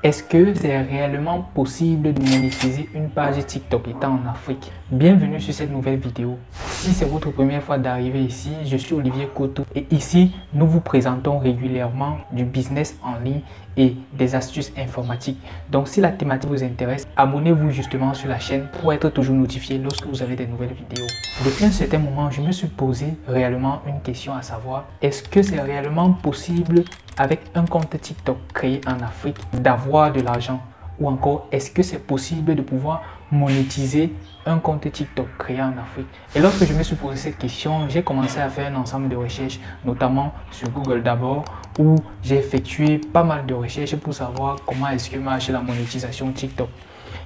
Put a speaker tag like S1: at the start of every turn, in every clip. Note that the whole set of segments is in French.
S1: Est-ce que c'est réellement possible de monétiser une page TikTok étant en Afrique? Bienvenue sur cette nouvelle vidéo. Si c'est votre première fois d'arriver ici, je suis Olivier Koto et ici, nous vous présentons régulièrement du business en ligne et des astuces informatiques. Donc si la thématique vous intéresse, abonnez-vous justement sur la chaîne pour être toujours notifié lorsque vous avez des nouvelles vidéos. Depuis un certain moment, je me suis posé réellement une question à savoir, est-ce que c'est réellement possible avec un compte TikTok créé en Afrique d'avoir de l'argent? Ou encore, est-ce que c'est possible de pouvoir monétiser un compte TikTok créé en Afrique? Et lorsque je me suis posé cette question, j'ai commencé à faire un ensemble de recherches, notamment sur Google d'abord, où j'ai effectué pas mal de recherches pour savoir comment est-ce que marche la monétisation TikTok.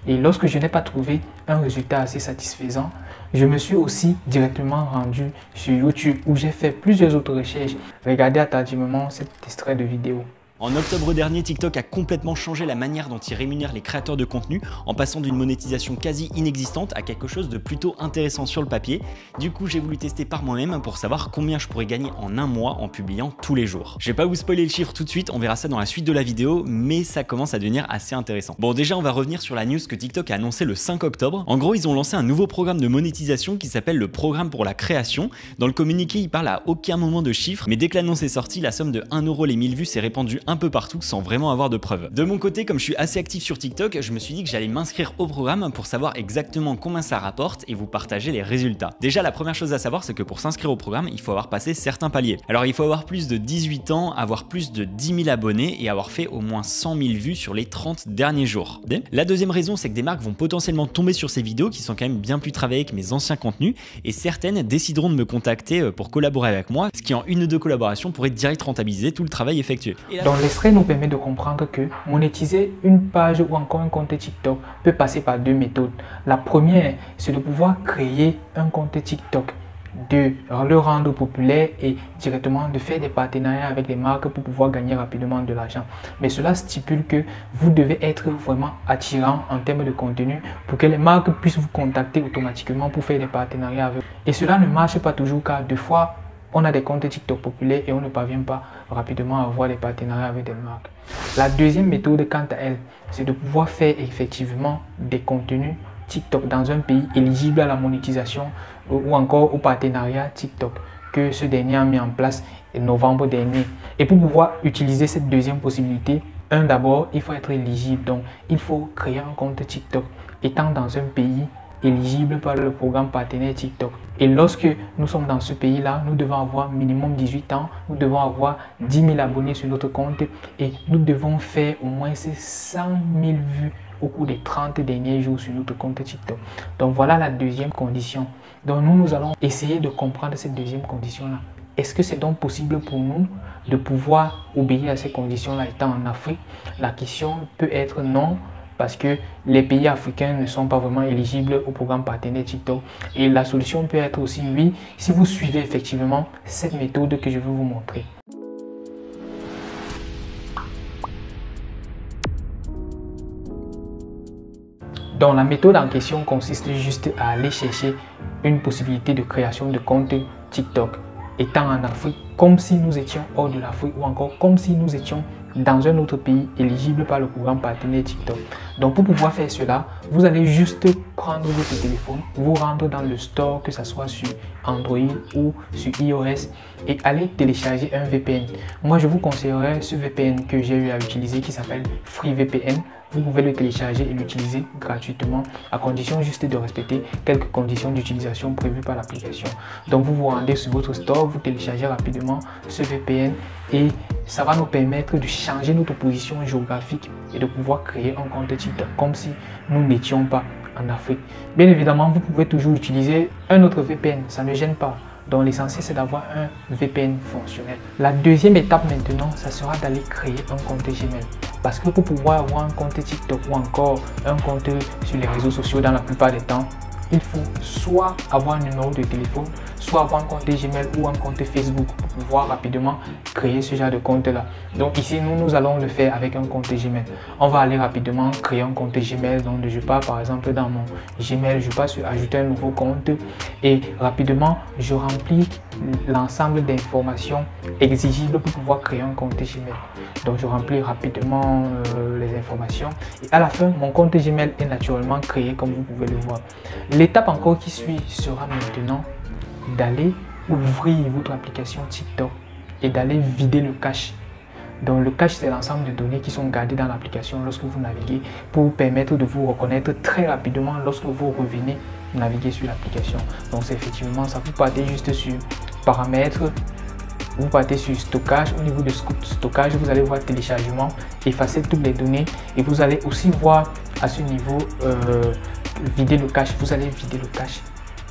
S1: Et lorsque je n'ai pas trouvé un résultat assez satisfaisant, je me suis aussi directement rendu sur YouTube où j'ai fait plusieurs autres recherches. Regardez attentivement cet extrait de vidéo.
S2: En octobre dernier, TikTok a complètement changé la manière dont il rémunère les créateurs de contenu en passant d'une monétisation quasi inexistante à quelque chose de plutôt intéressant sur le papier. Du coup, j'ai voulu tester par moi-même pour savoir combien je pourrais gagner en un mois en publiant tous les jours. Je vais pas vous spoiler le chiffre tout de suite, on verra ça dans la suite de la vidéo, mais ça commence à devenir assez intéressant. Bon, déjà, on va revenir sur la news que TikTok a annoncé le 5 octobre. En gros, ils ont lancé un nouveau programme de monétisation qui s'appelle le programme pour la création. Dans le communiqué, ils parlent à aucun moment de chiffres, mais dès que l'annonce est sortie, la somme de 1 € les 1000 vues s'est répandue un peu partout sans vraiment avoir de preuves. De mon côté, comme je suis assez actif sur TikTok, je me suis dit que j'allais m'inscrire au programme pour savoir exactement combien ça rapporte et vous partager les résultats. Déjà, la première chose à savoir, c'est que pour s'inscrire au programme, il faut avoir passé certains paliers. Alors, il faut avoir plus de 18 ans, avoir plus de 10 000 abonnés et avoir fait au moins 100 000 vues sur les 30 derniers jours. La deuxième raison, c'est que des marques vont potentiellement tomber sur ces vidéos qui sont quand même bien plus travaillées que mes anciens contenus et certaines décideront de me contacter pour collaborer avec moi, ce qui en une ou deux collaborations pourrait direct rentabiliser tout le travail effectué.
S1: Dans l'extrait nous permet de comprendre que monétiser une page ou encore un compte TikTok peut passer par deux méthodes. La première, c'est de pouvoir créer un compte TikTok, de le rendre populaire et directement de faire des partenariats avec des marques pour pouvoir gagner rapidement de l'argent. Mais cela stipule que vous devez être vraiment attirant en termes de contenu pour que les marques puissent vous contacter automatiquement pour faire des partenariats avec vous. Et cela ne marche pas toujours car des fois, on a des comptes TikTok populaires et on ne parvient pas rapidement à avoir des partenariats avec des marques. La deuxième méthode, quant à elle, c'est de pouvoir faire effectivement des contenus TikTok dans un pays éligible à la monétisation ou encore au partenariat TikTok que ce dernier a mis en place en novembre dernier. Et pour pouvoir utiliser cette deuxième possibilité, d'abord, il faut être éligible. Donc, il faut créer un compte TikTok étant dans un pays éligible par le programme partenaire TikTok. Et lorsque nous sommes dans ce pays-là, nous devons avoir minimum 18 ans, nous devons avoir 10 000 abonnés sur notre compte et nous devons faire au moins 100 000 vues au cours des 30 derniers jours sur notre compte TikTok. Donc voilà la deuxième condition. Donc nous allons essayer de comprendre cette deuxième condition-là. Est-ce que c'est donc possible pour nous de pouvoir obéir à ces conditions-là étant en Afrique? La question peut être non, parce que les pays africains ne sont pas vraiment éligibles au programme partenaire TikTok. Et la solution peut être aussi oui, si vous suivez effectivement cette méthode que je vais vous montrer. Donc la méthode en question consiste juste à aller chercher une possibilité de création de compte TikTok étant en Afrique, comme si nous étions hors de l'Afrique ou encore comme si nous étions dans un autre pays éligible par le programme partenaire TikTok. Donc pour pouvoir faire cela, vous allez juste prendre votre téléphone, vous rendre dans le store, que ce soit sur Android ou sur iOS, et aller télécharger un VPN. Moi je vous conseillerais ce VPN que j'ai eu à utiliser qui s'appelle FreeVPN. Vous pouvez le télécharger et l'utiliser gratuitement à condition juste de respecter quelques conditions d'utilisation prévues par l'application. Donc vous vous rendez sur votre store, vous téléchargez rapidement ce VPN et ça va nous permettre de changer notre position géographique et de pouvoir créer un compte TikTok comme si nous n'étions pas en Afrique. Bien évidemment, vous pouvez toujours utiliser un autre VPN, ça ne gêne pas. Donc l'essentiel c'est d'avoir un VPN fonctionnel. La deuxième étape maintenant, ça sera d'aller créer un compte Gmail. Parce que pour pouvoir avoir un compte TikTok ou encore un compte sur les réseaux sociaux dans la plupart des temps, il faut soit avoir un numéro de téléphone, soit avoir un compte Gmail ou un compte Facebook pour pouvoir rapidement créer ce genre de compte-là. Donc ici, nous allons le faire avec un compte Gmail. On va aller rapidement créer un compte Gmail. Donc je pars par exemple dans mon Gmail, je passe sur ajouter un nouveau compte et rapidement, je remplis l'ensemble d'informations exigibles pour pouvoir créer un compte Gmail. Donc je remplis rapidement les informations et à la fin, mon compte Gmail est naturellement créé comme vous pouvez le voir. L'étape encore qui suit sera maintenant d'aller ouvrir votre application TikTok et d'aller vider le cache. Donc le cache, c'est l'ensemble de données qui sont gardées dans l'application lorsque vous naviguez pour vous permettre de vous reconnaître très rapidement lorsque vous revenez naviguer sur l'application. Donc c'est effectivement ça, vous partez juste sur paramètres, vous partez sur stockage. Au niveau de stockage, vous allez voir téléchargement, effacer toutes les données et vous allez aussi voir à ce niveau vider le cache. Vous allez vider le cache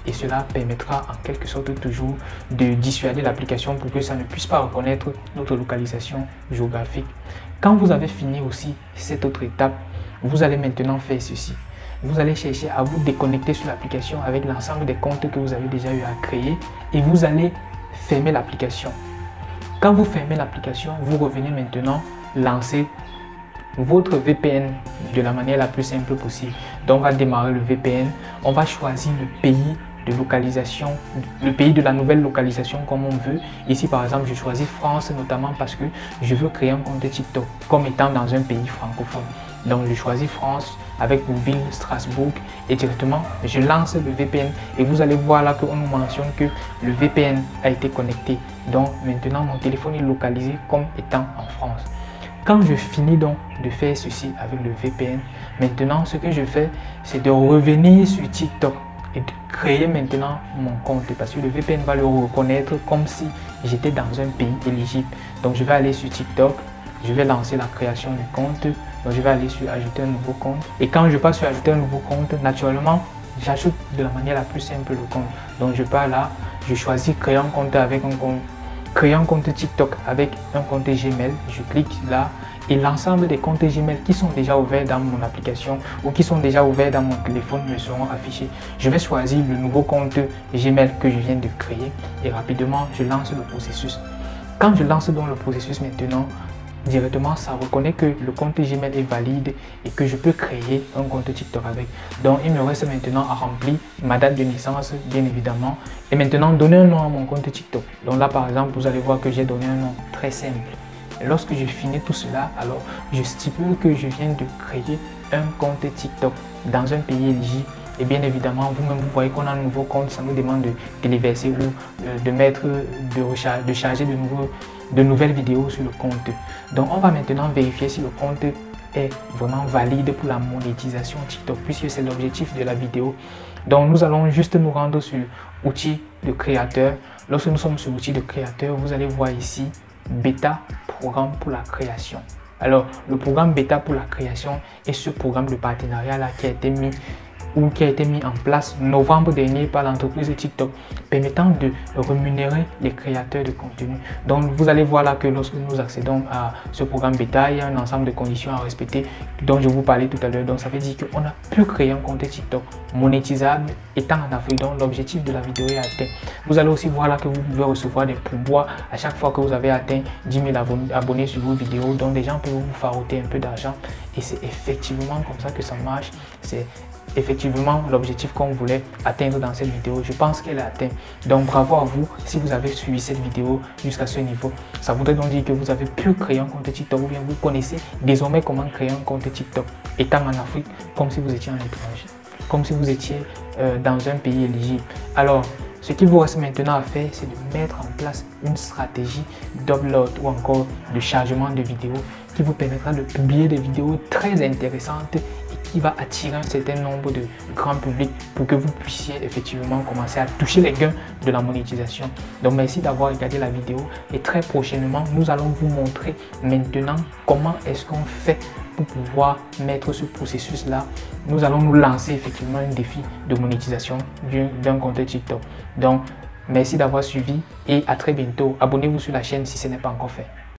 S1: et cela permettra en quelque sorte toujours de dissuader l'application pour que ça ne puisse pas reconnaître notre localisation géographique. Quand vous avez fini aussi cette autre étape, vous allez maintenant faire ceci. Vous allez chercher à vous déconnecter sur l'application avec l'ensemble des comptes que vous avez déjà eu à créer et vous allez fermer l'application. Quand vous fermez l'application, vous revenez maintenant lancer votre VPN de la manière la plus simple possible. Donc on va démarrer le VPN, on va choisir le pays de localisation, le pays de la nouvelle localisation comme on veut. Ici par exemple, je choisis France notamment parce que je veux créer un compte TikTok comme étant dans un pays francophone. Donc je choisis France avec une ville Strasbourg et directement je lance le VPN et vous allez voir là qu'on nous mentionne que le VPN a été connecté. Donc maintenant mon téléphone est localisé comme étant en France. Quand je finis donc de faire ceci avec le VPN, maintenant ce que je fais c'est de revenir sur TikTok et de créer maintenant mon compte parce que le VPN va le reconnaître comme si j'étais dans un pays éligible. Donc je vais aller sur TikTok, je vais lancer la création du compte. Donc je vais aller sur ajouter un nouveau compte et quand je passe sur ajouter un nouveau compte, naturellement j'ajoute de la manière la plus simple le compte. Donc je pars là, je choisis créer un compte avec un compte, créer un compte TikTok avec un compte Gmail. Je clique là et l'ensemble des comptes Gmail qui sont déjà ouverts dans mon application ou qui sont déjà ouverts dans mon téléphone me seront affichés. Je vais choisir le nouveau compte Gmail que je viens de créer et rapidement je lance le processus. Quand je lance donc le processus maintenant, directement ça reconnaît que le compte Gmail est valide et que je peux créer un compte TikTok avec. Donc il me reste maintenant à remplir ma date de naissance bien évidemment et maintenant donner un nom à mon compte TikTok. Donc là par exemple vous allez voir que j'ai donné un nom très simple. Et lorsque je finis tout cela, alors je stipule que je viens de créer un compte TikTok dans un pays éligible. Et bien évidemment, vous-même, vous voyez qu'on a un nouveau compte, ça nous demande de téléverser ou de charger de nouvelles vidéos sur le compte. Donc, on va maintenant vérifier si le compte est vraiment valide pour la monétisation TikTok, puisque c'est l'objectif de la vidéo. Donc, nous allons juste nous rendre sur outils de créateur. Lorsque nous sommes sur outils de créateur, vous allez voir ici bêta, programme pour la création. Alors, le programme bêta pour la création est ce programme de partenariat là qui a été mis en place novembre dernier par l'entreprise TikTok, permettant de rémunérer les créateurs de contenu. Donc vous allez voir là que lorsque nous accédons à ce programme bêta, il y a un ensemble de conditions à respecter dont je vous parlais tout à l'heure. Donc ça veut dire qu'on a pu créer un compte TikTok monétisable étant en Afrique. Donc l'objectif de la vidéo est atteint. Vous allez aussi voir là que vous pouvez recevoir des pourboires à chaque fois que vous avez atteint 10 000 abonnés sur vos vidéos. Donc les gens peuvent vous faroter un peu d'argent et c'est effectivement comme ça que ça marche. C'est effectivement l'objectif qu'on voulait atteindre dans cette vidéo. Je pense qu'elle est atteinte. Donc bravo à vous si vous avez suivi cette vidéo jusqu'à ce niveau. Ça voudrait donc dire que vous avez pu créer un compte TikTok ou bien vous connaissez désormais comment créer un compte TikTok étant en Afrique comme si vous étiez en étranger, comme si vous étiez dans un pays éligible. Alors ce qu'il vous reste maintenant à faire, c'est de mettre en place une stratégie d'upload ou encore de chargement de vidéos qui vous permettra de publier des vidéos très intéressantes et qui va attirer un certain nombre de grands publics pour que vous puissiez effectivement commencer à toucher les gains de la monétisation. Donc merci d'avoir regardé la vidéo et très prochainement, nous allons vous montrer maintenant comment est-ce qu'on fait pour pouvoir mettre ce processus là. Nous allons nous lancer effectivement un défi de monétisation d'un compte TikTok. Donc merci d'avoir suivi et à très bientôt. Abonnez-vous sur la chaîne si ce n'est pas encore fait.